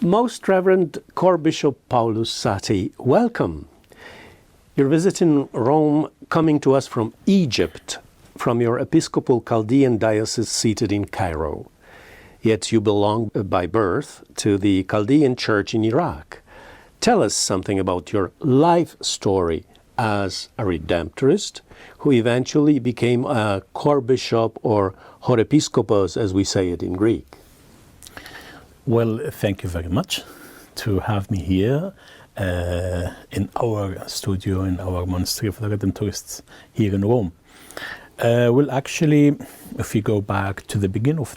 Most Reverend Chorbishop Paulus Sati, welcome. You're visiting Rome, coming to us from Egypt, from your Episcopal Chaldean diocese seated in Cairo. Yet you belong by birth to the Chaldean Church in Iraq. Tell us something about your life story as a Redemptorist, who eventually became a chorbishop or chorepiskopos, as we say it in Greek. Well, thank you very much to have me here in our studio, in our monastery of the Redemptorists here in Rome. Well, actually, if we go back to the beginning of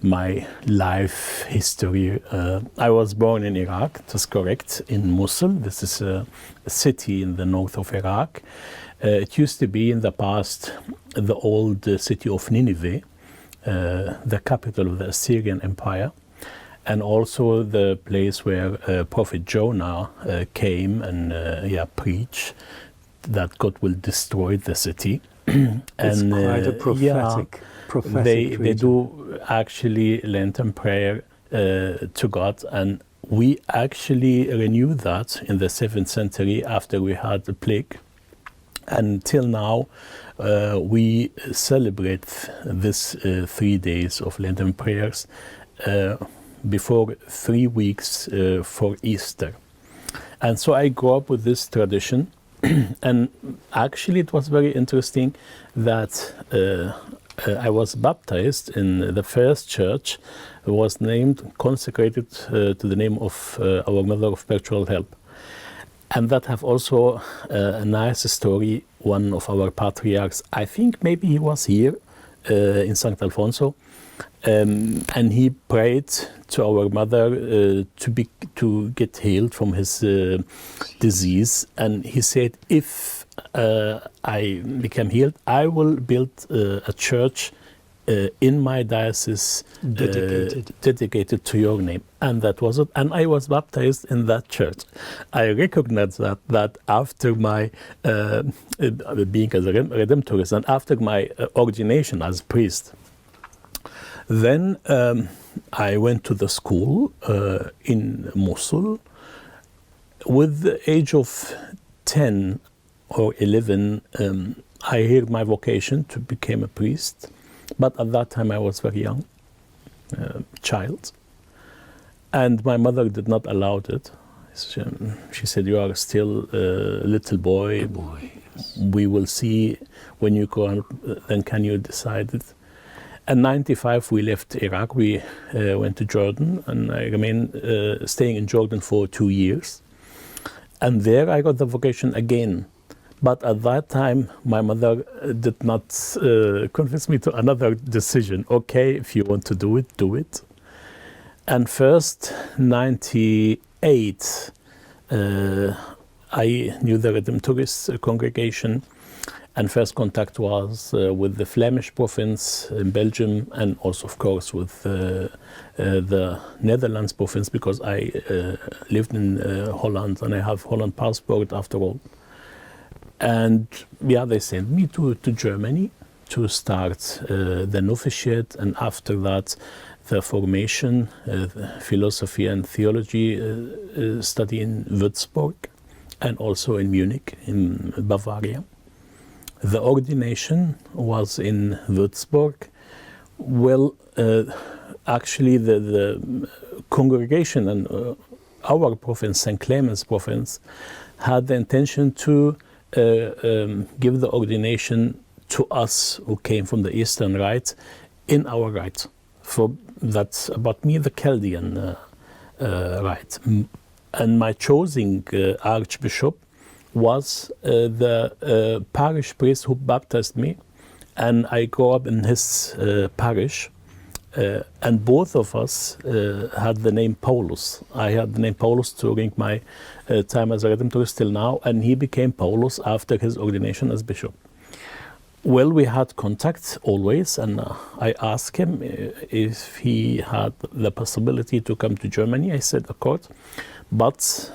my life history, I was born in Iraq, that's correct, in Mosul. This is a city in the north of Iraq. It used to be in the past the old city of Nineveh, the capital of the Assyrian Empire, and also the place where Prophet Jonah came and preached that God will destroy the city. It's and quite a prophetic they do actually Lenten prayer to God, and we actually renewed that in the 7th century after we had the plague. Until now, we celebrate this 3 days of Lenten prayers before 3 weeks for Easter. And so I grew up with this tradition. And actually it was very interesting that I was baptized in the first church. It was consecrated to the name of our Mother of Perpetual Help. And that have also a nice story. One of our patriarchs, I think maybe he was here in St. Alfonso, and he prayed to our mother to get healed from his disease. And he said, if I become healed, I will build a church in my diocese dedicated to your name. And that was it. And I was baptized in that church. I recognize that after my being as a Redemptorist and after my ordination as priest. Then I went to the school in Mosul. With the age of 10 or 11, I heard my vocation to become a priest. But at that time I was very young, child. And my mother did not allow it. She said, you are still a little boy. Yes. We will see when you grow up, then can you decide it. In 1995 we left Iraq, we went to Jordan, and I remained staying in Jordan for 2 years. And there I got the vocation again. But at that time, my mother did not convince me to another decision. Okay, if you want to do it, do it. And first, 1998, I knew the Redemptorist Congregation, and first contact was with the Flemish province in Belgium, and also, of course, with the Netherlands province, because I lived in Holland, and I have Holland passport after all. And they sent me to Germany to start the novitiate, and after that the formation, philosophy and theology study in Würzburg and also in Munich, in Bavaria. The ordination was in Würzburg. Well, actually the congregation and our province, St. Clemens province, had the intention to give the ordination to us who came from the Eastern Rite in our rite. For that's about me, the Chaldean Rite. And my chosen archbishop was the parish priest who baptized me, and I grew up in his parish. And both of us had the name Paulus. I had the name Paulus during my time as a Redemptorist till now, and he became Paulus after his ordination as bishop. Well, we had contact always, and I asked him if he had the possibility to come to Germany. I said, of course, but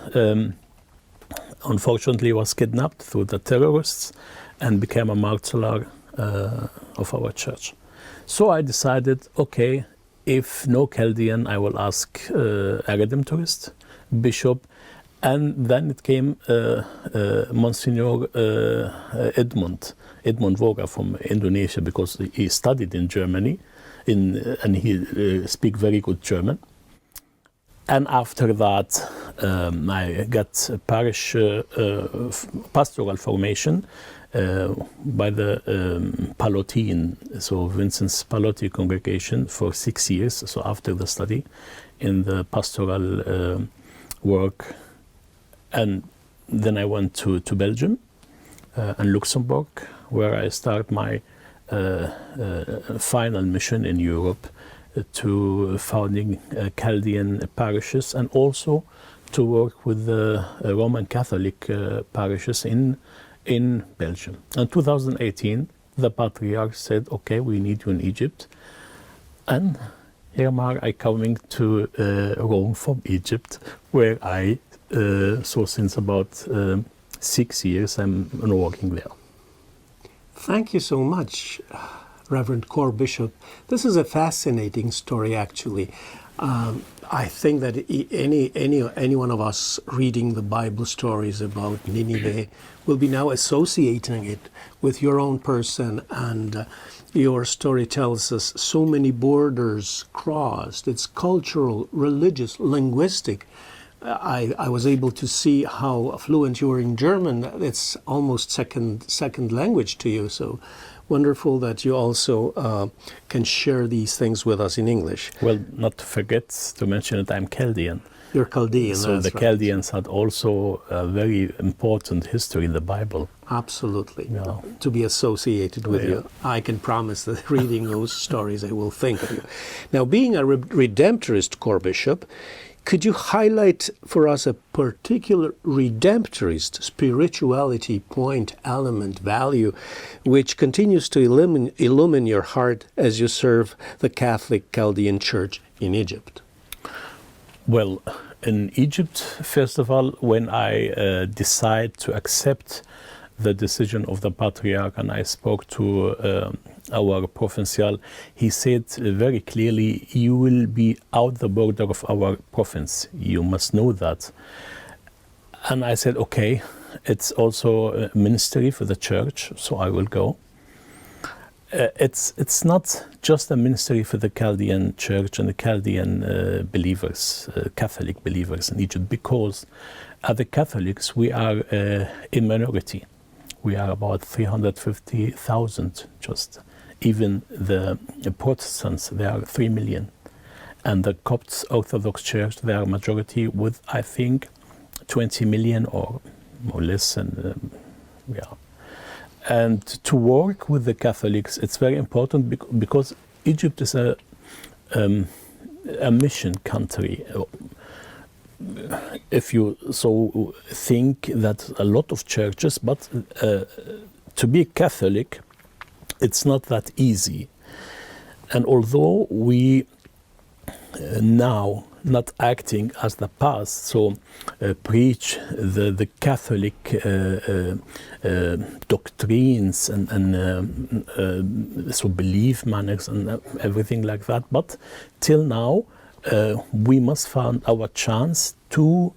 unfortunately was kidnapped through the terrorists and became a martyr of our church. So I decided, okay, if no Chaldean, I will ask a Redemptorist bishop. And then it came Monsignor Edmund Voga from Indonesia, because he studied in Germany, and he speaks very good German. And after that, I got a parish pastoral formation by the Pallottine, so Vincent's Pallotti congregation, for 6 years. So after the study in the pastoral work. And then I went to Belgium and Luxembourg, where I started my final mission in Europe to founding Chaldean parishes, and also to work with the Roman Catholic parishes in Belgium. In 2018, the Patriarch said, okay, we need you in Egypt. And here am I coming to Rome from Egypt, where so since about 6 years I'm working there. Thank you so much, Reverend Chorbishop. This is a fascinating story, actually. I think that any one of us reading the Bible stories about Nineveh will be now associating it with your own person, and your story tells us so many borders crossed. It's cultural, religious, linguistic. I was able to see how fluent you were in German. It's almost second language to you. So wonderful that you also can share these things with us in English. Well, not to forget to mention that I'm Chaldean. You're Chaldean. So the Chaldeans had also a very important history in the Bible. Absolutely. Yeah. To be associated with you. I can promise that reading those stories, I will think of you. Now, being a Redemptorist Chorbishop, could you highlight for us a particular Redemptorist spirituality point, element, value, which continues to illumine your heart as you serve the Catholic Chaldean Church in Egypt? Well, in Egypt, first of all, when I decide to accept the decision of the Patriarch, and I spoke to our provincial, he said very clearly, you will be out the border of our province. You must know that. And I said, okay, it's also a ministry for the church, so I will go. It's not just a ministry for the Chaldean church and the Chaldean believers, Catholic believers in Egypt, because as the Catholics, we are a minority. We are about 350,000 just. Even the Protestants, they are 3 million. And the Copts Orthodox Church, they are majority with, I think, 20 million or more less. And And to work with the Catholics, it's very important because Egypt is a mission country. If you so think that a lot of churches, but to be Catholic, it's not that easy. And although we now not acting as the past, so preach the Catholic doctrines and so belief manners and everything like that, but till now we must find our chance to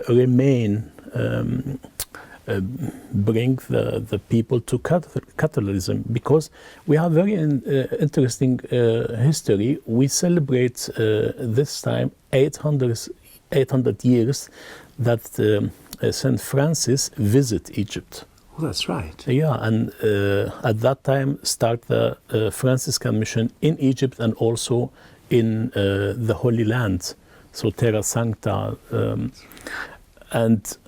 remain bring the people to Catholicism, because we have very interesting history. We celebrate this time 800 years that St. Francis visit Egypt. Oh, that's right. Yeah, and at that time start the Franciscan mission in Egypt and also in the Holy Land, so Terra Sancta, and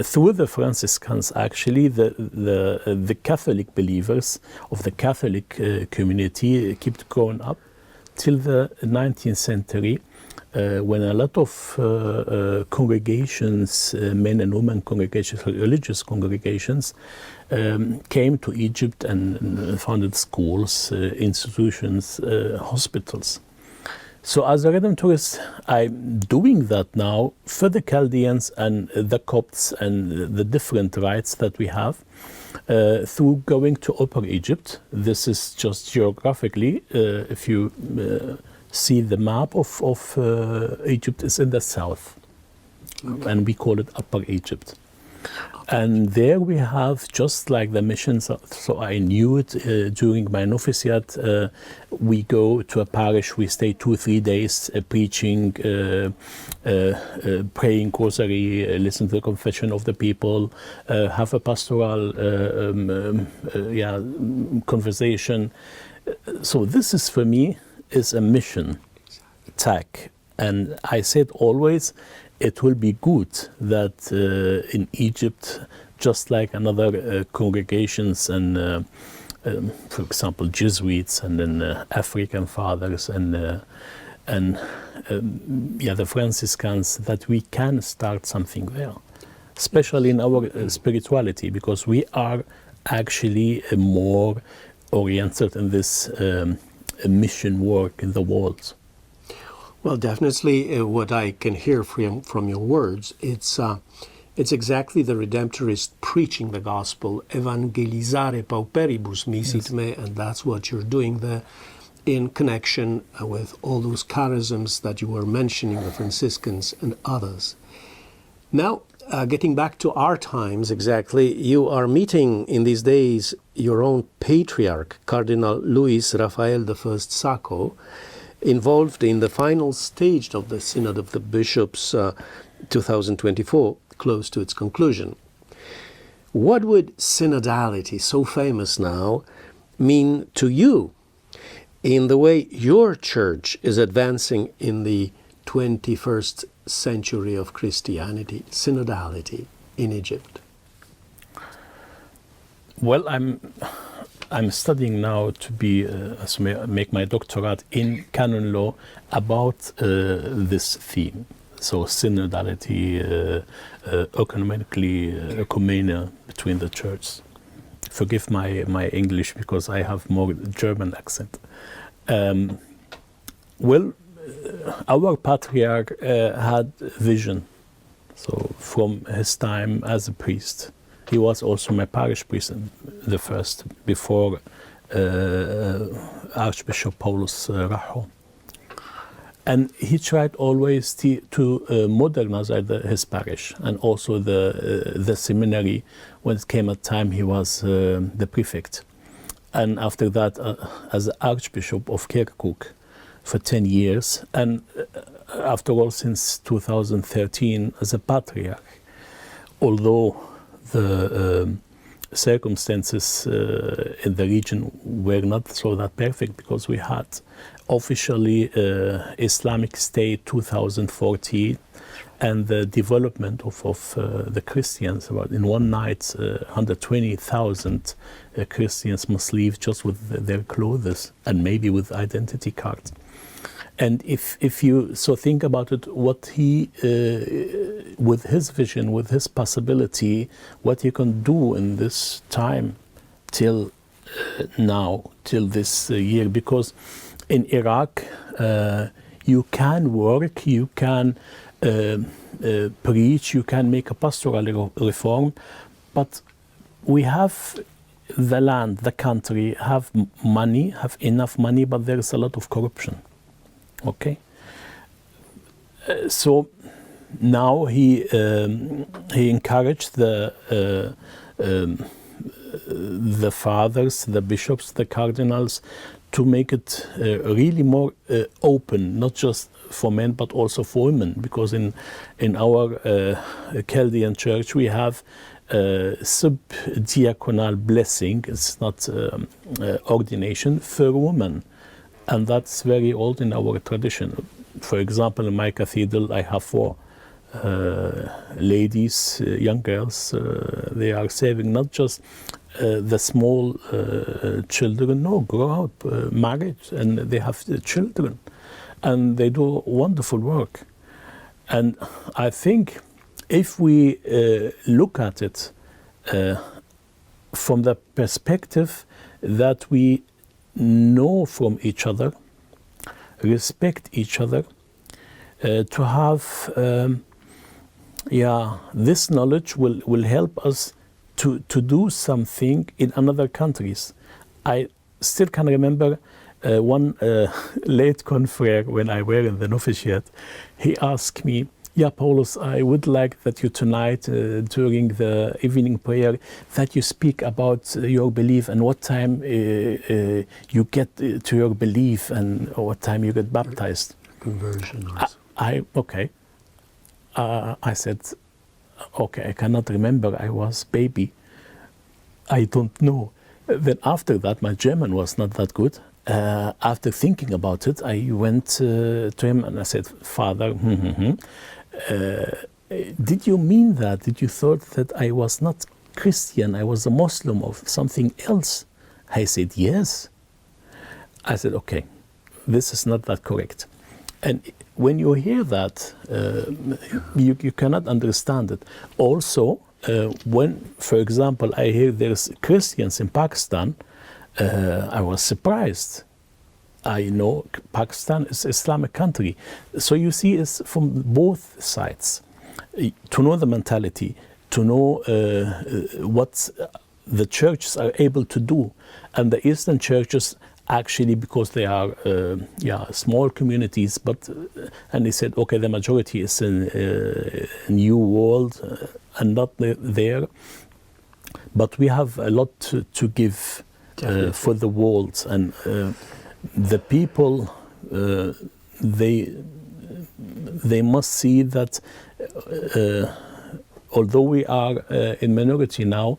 through the Franciscans, actually, the Catholic believers of the Catholic community kept growing up till the 19th century, when a lot of congregations, men and women congregations, religious congregations, came to Egypt and founded schools, institutions, hospitals. So as a Redemptorist, I'm doing that now for the Chaldeans and the Copts and the different rites that we have through going to Upper Egypt. This is just geographically, if you see the map of Egypt is in the south, and we call it Upper Egypt. And there we have, just like the missions, so I knew it during my novitiate, we go to a parish, we stay 2-3 days preaching, praying rosary, listen to the confession of the people, have a pastoral conversation. So this is, for me, is a mission tack. And I said always, it will be good that in Egypt, just like another congregations and, for example, Jesuits and then African fathers and the Franciscans, that we can start something there, especially in our spirituality, because we are actually more oriented in this mission work in the world. Well, definitely what I can hear from your words, it's exactly the Redemptorist preaching the gospel, evangelizare pauperibus misit me, and that's what you're doing there in connection with all those charisms that you were mentioning, the Franciscans and others. Now, getting back to our times exactly, you are meeting in these days your own patriarch, Cardinal Luis Rafael I Sacco, involved in the final stage of the Synod of the Bishops 2024, close to its conclusion. What would synodality, so famous now, mean to you in the way your church is advancing in the 21st century of Christianity, synodality in Egypt? Well, I'm studying now to be make my doctorate in canon law about this theme. So synodality, ecumenia between the churches. Forgive my English because I have more German accent. Our patriarch had vision. So from his time as a priest. He was also my parish priest, the first, before Archbishop Paulus Sati. And he tried always to modernize his parish, and also the seminary. When it came a time, he was the prefect. And after that, as Archbishop of Kirkuk for 10 years, and after all, since 2013, as a patriarch. Although the circumstances in the region were not so that perfect, because we had officially Islamic State 2014 and the development of the Christians. In one night, 120,000 Christians must leave just with their clothes and maybe with identity cards. And if you so think about it, what he, with his vision, with his possibility, what he can do in this time till now, till this year, because in Iraq, you can work, you can preach, you can make a pastoral reform, but we have the land, the country, have money, have enough money, but there is a lot of corruption. Okay, so now he encouraged the fathers, the bishops, the cardinals, to make it really more open, not just for men but also for women, because in our Chaldean church we have sub-diaconal blessing. It's not ordination for women. And that's very old in our tradition. For example, in my cathedral, I have 4 ladies, young girls. They are serving not just the small children, no, grow up, married, and they have children. And they do wonderful work. And I think if we look at it from the perspective that we know from each other, respect each other, to have this knowledge will help us to do something in other countries. I still can remember one late confrere, when I were in the novitiate, he asked me, "Yeah, Paulus, I would like that you tonight, during the evening prayer, that you speak about your belief and what time you get to your belief and what time you get baptized." Conversion. Okay. I said, okay, I cannot remember. I was baby. I don't know. Then after that, my German was not that good. After thinking about it, I went to him and I said, "Father, did you mean that? Did you thought that I was not Christian? I was a Muslim or something else?" He said, "Yes." I said, "Okay, this is not that correct." And when you hear that, you cannot understand it. Also, when, for example, I hear there's Christians in Pakistan, I was surprised. I know Pakistan is an Islamic country. So you see, it's from both sides. To know the mentality, to know what the churches are able to do. And the Eastern churches, actually, because they are small communities, but and they said, okay, the majority is in New World and not there, but we have a lot to give for the world, and the people they must see that although we are in minority now,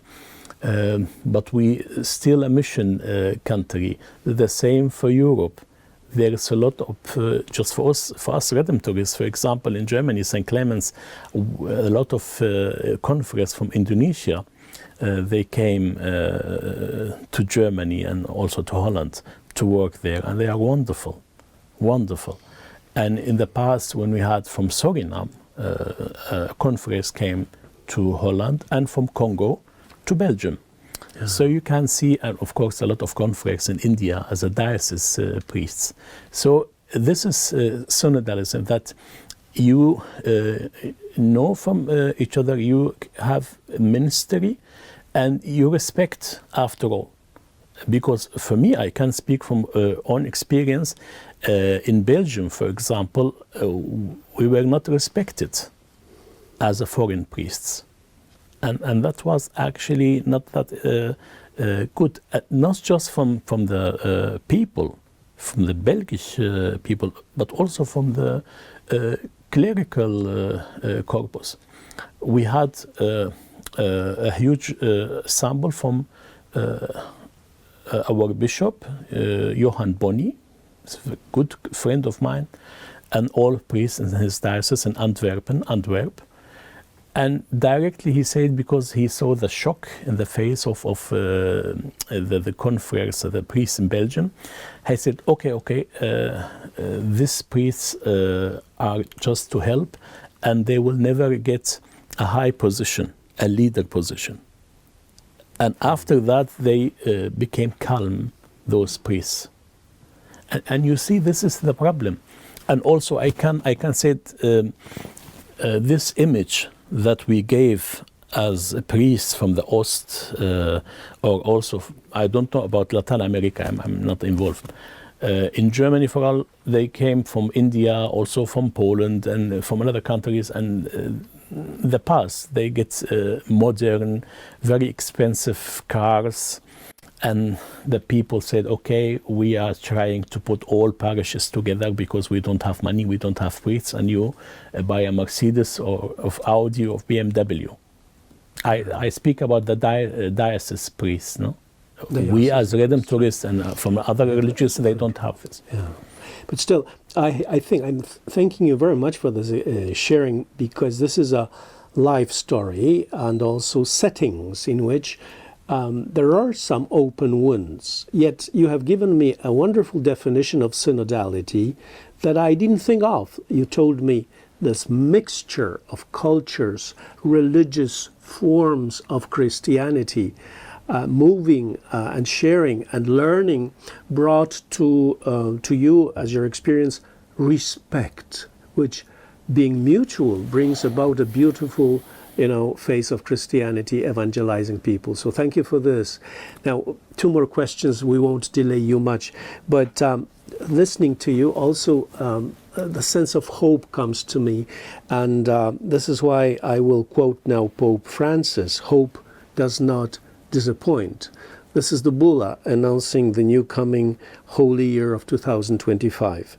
but we still a mission country. The same for Europe. There is a lot of, just for us Redemptorists, for example, in Germany, St. Clemens, a lot of conference from Indonesia. They came to Germany and also to Holland to work there, and they are wonderful, wonderful. And in the past, when we had from Suriname, a conference came to Holland, and from Congo to Belgium. Yeah. So you can see, and of course, a lot of conferences in India as a diocese priests. So this is synodalism, that you know from each other, you have ministry, and you respect after all. Because for me, I can speak from own experience. In Belgium, for example, we were not respected as a foreign priests. And that was actually not that good, not just from the people, from the Belgish people, but also from the clerical corpus. We had a huge sample from our bishop, Johann Bonny, a good friend of mine, and all priests in his diocese in Antwerp. And directly he said, because he saw the shock in the face of the confreres, the priests in Belgium, he said, okay, these priests are just to help, and they will never get a high position, a leader position. And after that, they became calm, those priests. And you see, this is the problem. And also, I can say this image that we gave as a priest from the Ost, or also, I don't know about Latin America, I'm not involved. In Germany, for all, they came from India, also from Poland and from other countries, and the past, they get modern, very expensive cars, and the people said, okay, we are trying to put all parishes together because we don't have money, we don't have priests, and you buy a Mercedes or of Audi or of BMW. I speak about the diocese priests, no? We as Redemptorists and from other religions, they don't have this. Yeah. But still, I think I'm thanking you very much for this sharing, because this is a life story and also settings in which there are some open wounds. Yet you have given me a wonderful definition of synodality that I didn't think of. You told me this mixture of cultures, religious forms of Christianity, moving and sharing and learning brought to you as your experience respect, which being mutual brings about a beautiful face of Christianity, evangelizing people. So thank you for this. Now, 2 more questions. We won't delay you much. But listening to you, also the sense of hope comes to me. And this is why I will quote now Pope Francis: hope does not disappoint. This is the bulla announcing the new coming Holy Year of 2025.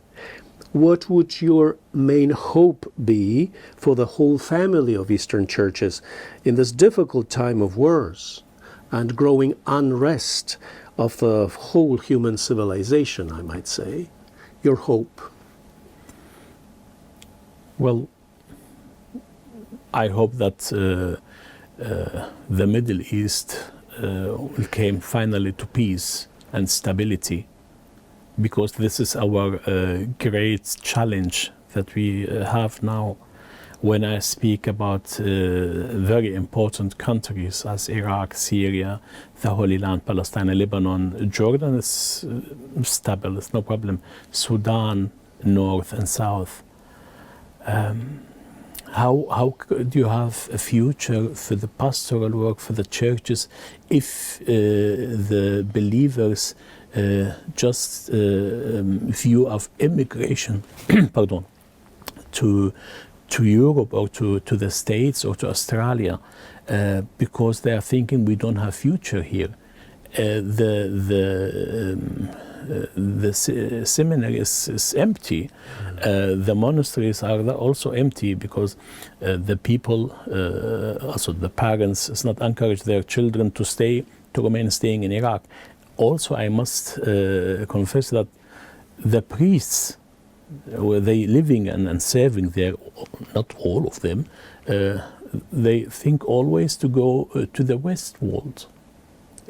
What would your main hope be for the whole family of Eastern churches in this difficult time of wars and growing unrest of the whole human civilization, I might say? Your hope? Well, I hope that the Middle East will come finally to peace and stability, because this is our great challenge that we have now. When I speak about very important countries as Iraq, Syria, the Holy Land, Palestine, Lebanon, Jordan is stable, it's no problem. Sudan, North and South. How could you have a future for the pastoral work, for the churches, if the believers just view of immigration pardon, to Europe or to the States or to Australia because they are thinking we don't have future here. The seminary is empty. The monasteries are also empty because the people, also the parents, is not encourage their children to remain staying in Iraq. Also, I must confess that the priests, were they living and serving there, not all of them, they think always to go to the West world.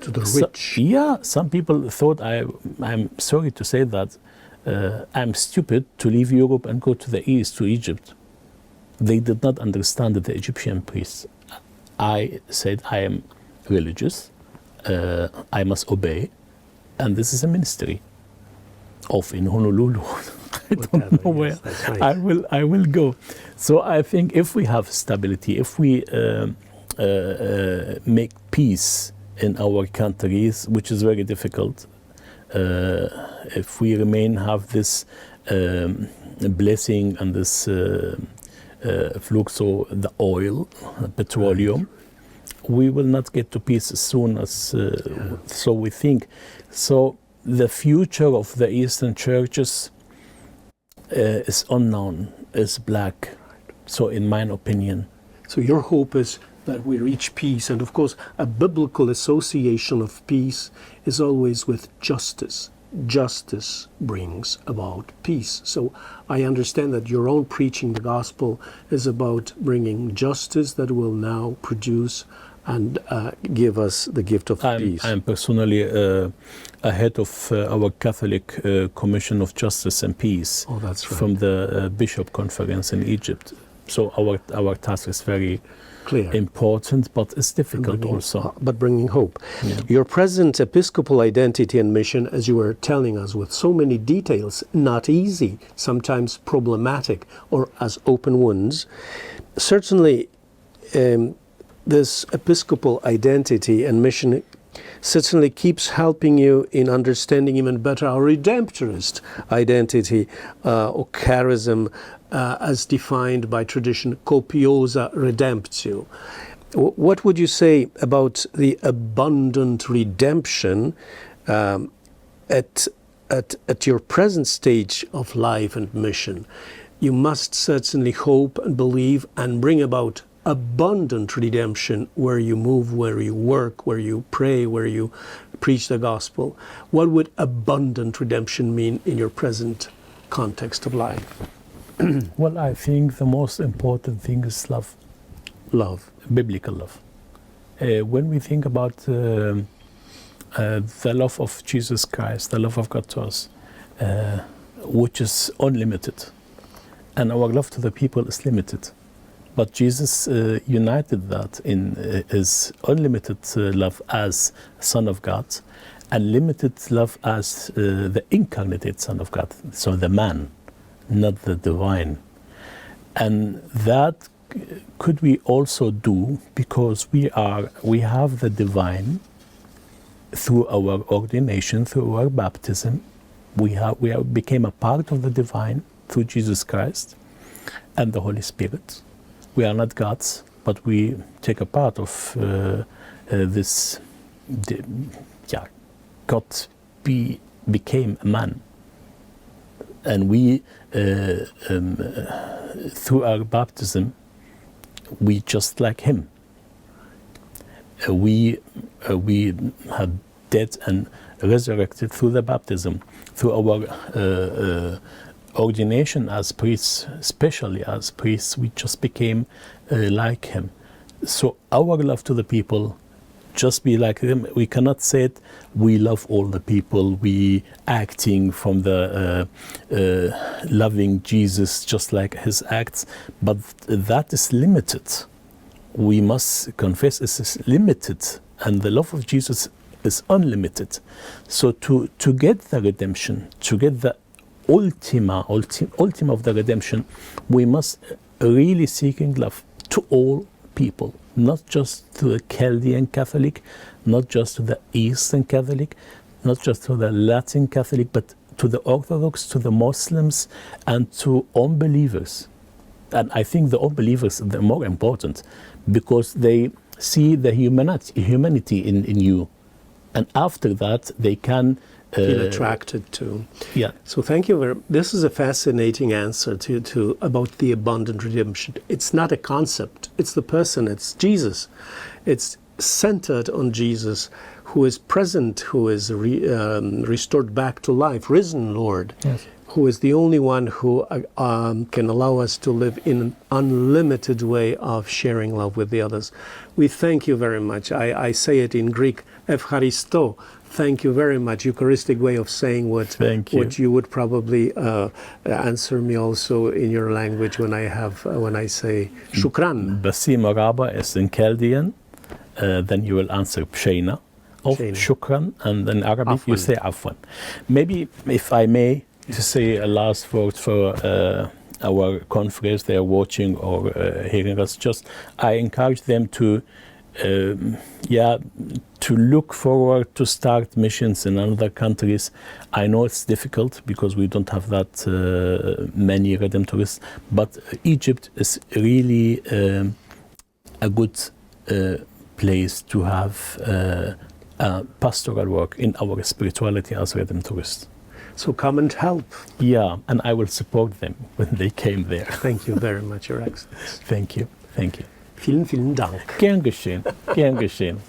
To the rich. Some people thought, I'm sorry to say that, I'm stupid to leave Europe and go to the East, to Egypt. They did not understand the Egyptian priests. I said, I am religious, I must obey, and this is a ministry of in Honolulu. I don't know where right. I will go. So I think if we have stability, if we make peace in our countries, which is very difficult, if we have this blessing and this fluxo, the oil, petroleum, we will not get to peace as soon as so we think. So the future of the Eastern churches is unknown, is black. So in my opinion. So your hope is that we reach peace, and of course a biblical association of peace is always with justice. Justice brings about peace. So I understand that your own preaching the gospel is about bringing justice that will now produce and give us the gift of peace. I'm personally a head of our Catholic Commission of Justice and Peace. Oh, that's right. From the Bishop Conference in Egypt. So our task is very clear, important, but it's difficult also. But bringing hope. Yeah. Your present episcopal identity and mission, as you were telling us with so many details, not easy, sometimes problematic, or as open wounds. Certainly, this episcopal identity and mission certainly keeps helping you in understanding even better our Redemptorist identity or charism as defined by tradition, copiosa redemptio. What would you say about the abundant redemption at your present stage of life and mission? You must certainly hope and believe and bring about abundant redemption where you move, where you work, where you pray, where you preach the gospel. What would abundant redemption mean in your present context of life? Well, I think the most important thing is love. Love. Biblical love. When we think about the love of Jesus Christ, the love of God to us, which is unlimited, and our love to the people is limited. But Jesus united that in his unlimited love as Son of God, and limited love as the incarnated Son of God, so the man, not the divine. And that could we also do, because we have the divine through our ordination, through our baptism. We became a part of the divine through Jesus Christ and the Holy Spirit. We are not gods, but we take a part of this. God became a man, and we, through our baptism, we just like him. We have dead and resurrected through the baptism, through our ordination as priests, especially as priests, we just became like him. So our love to the people, just be like him. We cannot say it, we love all the people, we acting from the loving Jesus just like his acts, but that is limited. We must confess it is limited, and the love of Jesus is unlimited. So to get the redemption, to get the ultima of the redemption, we must really seeking love to all people, not just to the Chaldean Catholic, not just to the Eastern Catholic, not just to the Latin Catholic, but to the Orthodox, to the Muslims, and to unbelievers. And I think the unbelievers are more important, because they see the humanity in you, and after that they can feel attracted to. Yeah. So thank you very. This is a fascinating answer to about the abundant redemption. It's not a concept. It's the person. It's Jesus. It's centered on Jesus, who is present, who is restored back to life, risen Lord. Yes. Who is the only one who can allow us to live in an unlimited way of sharing love with the others. We thank you very much. I say it in Greek, Evcharisto. Thank you very much. Eucharistic way of saying what you would probably answer me also in your language when I say shukran. Basim Araba is in Chaldean, then you will answer pshena of shukran, and in Arabic you say afwan. Maybe if I may to say a last word for our conference they are watching or hearing us, just I encourage them to look forward to start missions in other countries. I know it's difficult because we don't have that many Redemptorists, but Egypt is really a good place to have pastoral work in our spirituality as Redemptorists. So come and help. Yeah, and I will support them when they came there. Thank you very much, Your Excellency. Thank you. Thank you. Vielen, vielen Dank. Gern geschehen. Gern geschehen.